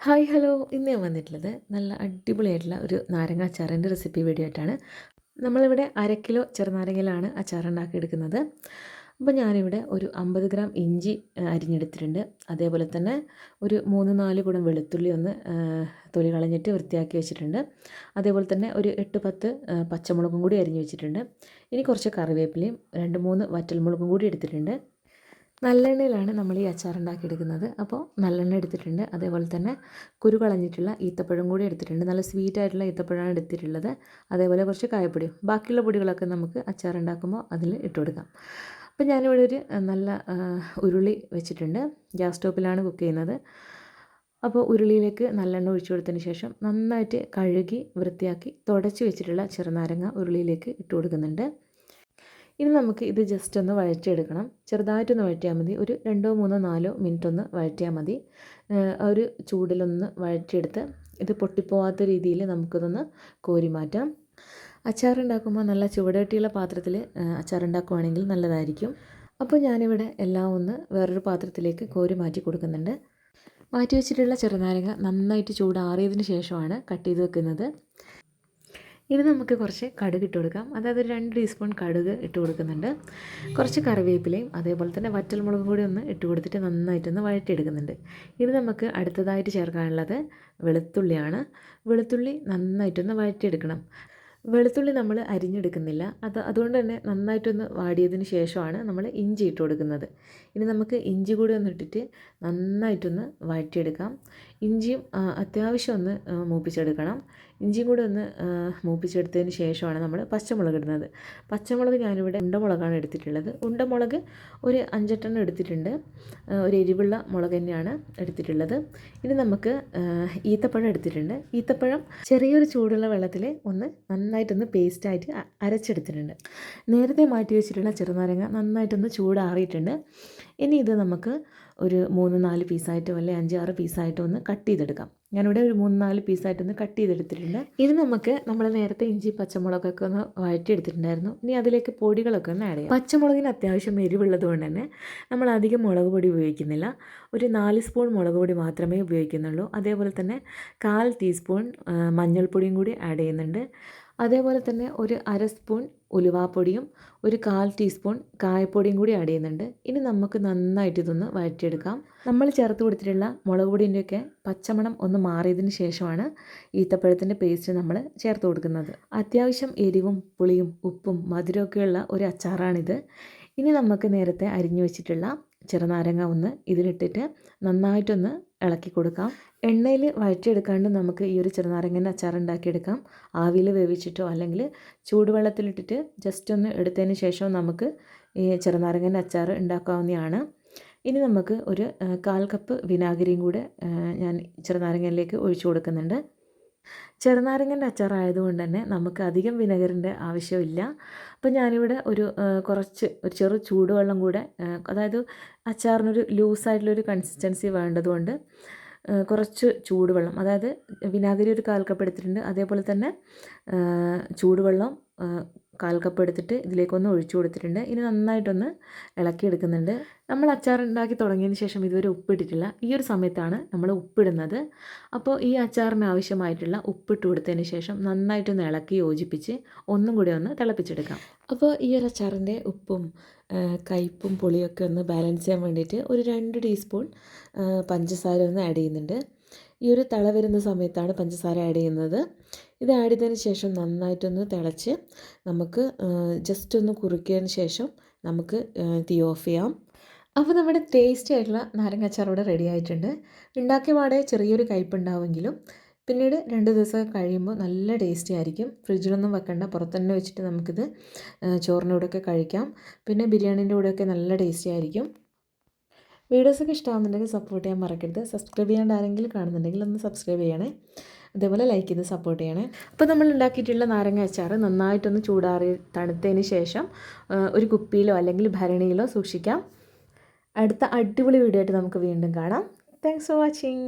Hi hello, ഇന്ന് ഞാൻ വന്നിട്ടുള്ളത് നല്ല അടിപൊളിയായിട്ടുള്ള ഒരു നാരങ്ങ അച്ചാറിൻ്റെ റെസിപ്പി വീഡിയോ ആയിട്ടാണ്. നമ്മളിവിടെ 1/2 കിലോ ചെറുനാരങ്ങയിലാണ് അച്ചാർ ഉണ്ടാക്കിയെടുക്കുന്നത്. അപ്പോൾ ഞാനിവിടെ ഒരു 50 ഗ്രാം ഇഞ്ചി അരിഞ്ഞെടുത്തിട്ടുണ്ട്. അതേപോലെ തന്നെ ഒരു 3-4 കുടം വെളുത്തുള്ളി ഒന്ന് തൊലി കളഞ്ഞിട്ട് വൃത്തിയാക്കി വെച്ചിട്ടുണ്ട്. അതേപോലെ തന്നെ ഒരു 8-10 പച്ചമുളകും കൂടി അരിഞ്ഞ് വെച്ചിട്ടുണ്ട്. ഇനി കുറച്ച് കറിവേപ്പിലയും 2-3 വറ്റൽമുളകും കൂടി എടുത്തിട്ടുണ്ട്. നല്ലെണ്ണയിലാണ് നമ്മൾ ഈ അച്ചാർ ഉണ്ടാക്കിയെടുക്കുന്നത്. അപ്പോൾ നല്ലെണ്ണ എടുത്തിട്ടുണ്ട്. അതേപോലെ തന്നെ കുരു കളഞ്ഞിട്ടുള്ള ഈത്തപ്പഴം കൂടി എടുത്തിട്ടുണ്ട്. നല്ല സ്വീറ്റ് ആയിട്ടുള്ള ഈത്തപ്പഴമാണ് എടുത്തിട്ടുള്ളത്. അതേപോലെ കുറച്ച് കായപ്പൊടിയും, ബാക്കിയുള്ള പൊടികളൊക്കെ നമുക്ക് അച്ചാർ ഉണ്ടാക്കുമ്പോൾ അതിൽ ഇട്ട് കൊടുക്കാം. അപ്പോൾ ഞാനിവിടെ ഒരു നല്ല ഉരുളി വെച്ചിട്ടുണ്ട്. ഗ്യാസ് സ്റ്റോപ്പിലാണ് കുക്ക് ചെയ്യുന്നത്. അപ്പോൾ ഉരുളിയിലേക്ക് നല്ലെണ്ണ ഒഴിച്ചു കൊടുത്തതിന് ശേഷം നന്നായിട്ട് കഴുകി വൃത്തിയാക്കി തുടച്ച് വെച്ചിട്ടുള്ള ചെറുനാരങ്ങ ഉരുളിയിലേക്ക് ഇട്ട് കൊടുക്കുന്നുണ്ട്. ഇനി നമുക്ക് ഇത് ജസ്റ്റ് ഒന്ന് വഴറ്റിയെടുക്കണം. ചെറുതായിട്ടൊന്ന് വഴറ്റിയാൽ മതി. ഒരു 2-3-4 മിനിറ്റ് ഒന്ന് വഴറ്റിയാൽ മതി. ഒരു ചൂടിലൊന്ന് വഴറ്റിയെടുത്ത് ഇത് പൊട്ടിപ്പോവാത്ത രീതിയിൽ നമുക്കിതൊന്ന് കോരി മാറ്റാം. അച്ചാറുണ്ടാക്കുമ്പോൾ നല്ല ചുവടുകട്ടിയുള്ള പാത്രത്തിൽ അച്ചാറുണ്ടാക്കുവാണെങ്കിൽ നല്ലതായിരിക്കും. അപ്പോൾ ഞാനിവിടെ എല്ലാം ഒന്ന് വേറൊരു പാത്രത്തിലേക്ക് കോരി മാറ്റി കൊടുക്കുന്നുണ്ട്. മാറ്റി വെച്ചിട്ടുള്ള ചെറുനാരങ്ങ നന്നായിട്ട് ചൂടാറിയതിന് ശേഷമാണ് കട്ട് ചെയ്ത് വെക്കുന്നത്. ഇനി നമുക്ക് കുറച്ച് കടുക് ഇട്ട് കൊടുക്കാം. അതായത് ഒരു 2 ടീസ്പൂൺ കടുക് ഇട്ട് കൊടുക്കുന്നുണ്ട്. കുറച്ച് കറിവേപ്പിലയും അതേപോലെ തന്നെ വറ്റൽമുളകും കൂടി ഒന്ന് ഇട്ട് കൊടുത്തിട്ട് നന്നായിട്ടൊന്ന് വഴറ്റിയെടുക്കുന്നുണ്ട്. ഇനി നമുക്ക് അടുത്തതായിട്ട് ചേർക്കാനുള്ളത് വെളുത്തുള്ളിയാണ്. വെളുത്തുള്ളി നന്നായിട്ടൊന്ന് വഴറ്റിയെടുക്കണം. വെളുത്തുള്ളി നമ്മൾ അരിഞ്ഞെടുക്കുന്നില്ല. അതുകൊണ്ട് തന്നെ നന്നായിട്ടൊന്ന് വാടിയതിന് ശേഷമാണ് നമ്മൾ ഇഞ്ചി ഇട്ട് കൊടുക്കുന്നത്. ഇനി നമുക്ക് ഇഞ്ചി കൂടി ഒന്ന് ഇട്ടിട്ട് നന്നായിട്ടൊന്ന് വഴറ്റിയെടുക്കാം. ഇഞ്ചിയും അത്യാവശ്യം ഒന്ന് മൂപ്പിച്ചെടുക്കണം. ഇഞ്ചിയും കൂടി ഒന്ന് മൂപ്പിച്ചെടുത്തതിന് ശേഷമാണ് നമ്മൾ പച്ചമുളക് ഇടുന്നത്. പച്ചമുളക് ഞാനിവിടെ ഉണ്ടമുളകാണ് എടുത്തിട്ടുള്ളത്. ഉണ്ടമുളക് ഒരു 5-8 എടുത്തിട്ടുണ്ട്. ഒരു എരിവുള്ള മുളക് തന്നെയാണ് എടുത്തിട്ടുള്ളത്. ഇനി നമുക്ക് ഈത്തപ്പഴം എടുത്തിട്ടുണ്ട്. ഈത്തപ്പഴം ചെറിയൊരു ചൂടുള്ള വെള്ളത്തിൽ ഒന്ന് നന്നായിട്ടൊന്ന് പേസ്റ്റായിട്ട് അരച്ചെടുത്തിട്ടുണ്ട്. നേരത്തെ മാറ്റി വെച്ചിട്ടുള്ള ചെറുനാരങ്ങ നന്നായിട്ടൊന്ന് ചൂടാറിയിട്ടുണ്ട്. ഇനി ഇത് നമുക്ക് ഒരു 3-4 പീസായിട്ടോ അല്ലെങ്കിൽ 5-6 പീസായിട്ടോ ഒന്ന് കട്ട് ചെയ്തെടുക്കാം. ഞാനിവിടെ ഒരു 3-4 പീസായിട്ടൊന്ന് കട്ട് ചെയ്തെടുത്തിട്ടുണ്ട്. ഇനി നമുക്ക് നമ്മൾ നേരത്തെ ഇഞ്ചി പച്ചമുളകൊക്കെ ഒന്ന് വഴറ്റിയെടുത്തിട്ടുണ്ടായിരുന്നു. ഇനി അതിലേക്ക് പൊടികളൊക്കെ ഒന്ന് ആഡ് ചെയ്യാം. പച്ചമുളകിന് അത്യാവശ്യം എരിവുള്ളത് കൊണ്ട് തന്നെ നമ്മൾ അധികം മുളക് പൊടി ഉപയോഗിക്കുന്നില്ല. ഒരു 4 സ്പൂൺ മുളക് പൊടി മാത്രമേ ഉപയോഗിക്കുന്നുള്ളൂ. അതേപോലെ തന്നെ 1/4 ടീസ്പൂൺ മഞ്ഞൾപ്പൊടിയും കൂടി ആഡ് ചെയ്യുന്നുണ്ട്. അതേപോലെ തന്നെ ഒരു 1/2 സ്പൂൺ ഉലുവാപ്പൊടിയും ഒരു 1/4 ടീസ്പൂൺ കായപ്പൊടിയും കൂടി ആഡ് ചെയ്യുന്നുണ്ട്. ഇനി നമുക്ക് നന്നായിട്ട് ഇതൊന്ന് വഴറ്റിയെടുക്കാം. നമ്മൾ ചേർത്ത് കൊടുത്തിട്ടുള്ള മുളക് പൊടിൻ്റെയൊക്കെ പച്ചമണം ഒന്ന് മാറിയതിന് ശേഷമാണ് ഈത്തപ്പഴത്തിൻ്റെ പേസ്റ്റ് നമ്മൾ ചേർത്ത് കൊടുക്കുന്നത്. അത്യാവശ്യം എരിവും പുളിയും ഉപ്പും മധുരമൊക്കെയുള്ള ഒരു അച്ചാറാണിത്. ഇനി നമുക്ക് നേരത്തെ അരിഞ്ഞു വെച്ചിട്ടുള്ള ചെറുനാരങ്ങ ഒന്ന് ഇതിലിട്ടിട്ട് നന്നായിട്ടൊന്ന് ഇളക്കി കൊടുക്കാം. എണ്ണയിൽ വഴറ്റിയെടുക്കാണ്ട് നമുക്ക് ഈ ഒരു ചെറുനാരങ്ങൻ്റെ അച്ചാർ ഉണ്ടാക്കിയെടുക്കാം. ആവിയിൽ വേവിച്ചിട്ടോ അല്ലെങ്കിൽ ചൂടുവെള്ളത്തിലിട്ടിട്ട് ജസ്റ്റ് ഒന്ന് എടുത്തതിന് ശേഷം നമുക്ക് ഈ ചെറുനാരങ്ങൻ്റെ അച്ചാർ ഉണ്ടാക്കാവുന്നതാണ്. ഇനി നമുക്ക് ഒരു 1/4 കപ്പ് വിനാഗിരിയും കൂടെ ഞാൻ ചെറുനാരങ്ങയിലേക്ക് ഒഴിച്ചു കൊടുക്കുന്നുണ്ട്. ചെറുനാരങ്ങൻ്റെ അച്ചാറായതുകൊണ്ട് തന്നെ നമുക്ക് അധികം വിനെഗറിൻ്റെ ആവശ്യമില്ല. അപ്പോൾ ഞാനിവിടെ ഒരു ചെറു ചൂടുവെള്ളം കൂടെ, അതായത് അച്ചാറിനൊരു ലൂസായിട്ടുള്ളൊരു കൺസിസ്റ്റൻസി വേണ്ടതുകൊണ്ട് കുറച്ച് ചൂടുവെള്ളം, അതായത് വിനാഗിരി ഒരു 1/4 കപ്പ് എടുത്തിട്ടുണ്ട്. അതേപോലെ തന്നെ ചൂടുവെള്ളം 1/4 കപ്പ് എടുത്തിട്ട് ഇതിലേക്കൊന്ന് ഒഴിച്ചു കൊടുത്തിട്ടുണ്ട്. ഇനി നന്നായിട്ടൊന്ന് ഇളക്കിയെടുക്കുന്നുണ്ട്. നമ്മൾ അച്ചാർ ഉണ്ടാക്കി തുടങ്ങിയതിന് ശേഷം ഇതുവരെ ഉപ്പിട്ടിട്ടില്ല. ഈ ഒരു സമയത്താണ് നമ്മൾ ഉപ്പിടുന്നത്. അപ്പോൾ ഈ അച്ചാറിന് ആവശ്യമായിട്ടുള്ള ഉപ്പിട്ട് കൊടുത്തതിന് ശേഷം നന്നായിട്ടൊന്ന് ഇളക്കി യോജിപ്പിച്ച് ഒന്നും കൂടി ഒന്ന് തിളപ്പിച്ചെടുക്കാം. അപ്പോൾ ഈ ഒരു അച്ചാറിൻ്റെ ഉപ്പും കയ്പ്പും പുളിയൊക്കെ ഒന്ന് ബാലൻസ് ചെയ്യാൻ വേണ്ടിയിട്ട് ഒരു 2 ടീസ്പൂൺ പഞ്ചസാര ഒന്ന് ആഡ് ചെയ്യുന്നുണ്ട്. ഈ ഒരു തിള വരുന്ന സമയത്താണ് പഞ്ചസാര ആഡ് ചെയ്യുന്നത്. ഇത് ആഡ് ചെയ്തതിന് ശേഷം നന്നായിട്ടൊന്ന് തിളച്ച് നമുക്ക് ജസ്റ്റ് ഒന്ന് കുറുക്കിയതിന് ശേഷം നമുക്ക് തീ ഓഫ് ചെയ്യാം. അപ്പോൾ നമ്മുടെ ടേസ്റ്റി ആയിട്ടുള്ള നാരങ്ങ അച്ചാർ ഇവിടെ റെഡി ആയിട്ടുണ്ട്. ഉണ്ടാക്കിയ പാടെ ചെറിയൊരു കയ്പ്പുണ്ടാവുമെങ്കിലും പിന്നീട് 2 ദിവസം കഴിയുമ്പോൾ നല്ല ടേസ്റ്റി ആയിരിക്കും. ഫ്രിഡ്ജിലൊന്നും വെക്കണ്ട, പുറത്തുതന്നെ വെച്ചിട്ട് നമുക്കിത് ചോറിൻ്റെ കൂടെയൊക്കെ കഴിക്കാം. പിന്നെ ബിരിയാണീൻ്റെ കൂടെയൊക്കെ നല്ല ടേസ്റ്റി ആയിരിക്കും. വീഡിയോസൊക്കെ ഇഷ്ടമാകുന്നുണ്ടെങ്കിൽ സപ്പോർട്ട് ചെയ്യാൻ മറക്കരുത്. സബ്സ്ക്രൈബ് ചെയ്യാണ്ട് ആരെങ്കിലും കാണുന്നുണ്ടെങ്കിൽ ഒന്ന് സബ്സ്ക്രൈബ് ചെയ്യണേ. അതേപോലെ ലൈക്ക് ചെയ്ത് സപ്പോർട്ട് ചെയ്യണേ. അപ്പോൾ നമ്മൾ ഉണ്ടാക്കിയിട്ടുള്ള നാരങ്ങ അച്ചാർ നന്നായിട്ടൊന്ന് ചൂടാറി തണുത്തതിന് ശേഷം ഒരു കുപ്പിയിലോ അല്ലെങ്കിൽ ഭരണിയിലോ സൂക്ഷിക്കാം. അടുത്ത അടിപൊളി വീഡിയോ ആയിട്ട് നമുക്ക് വീണ്ടും കാണാം. Thanks for watching.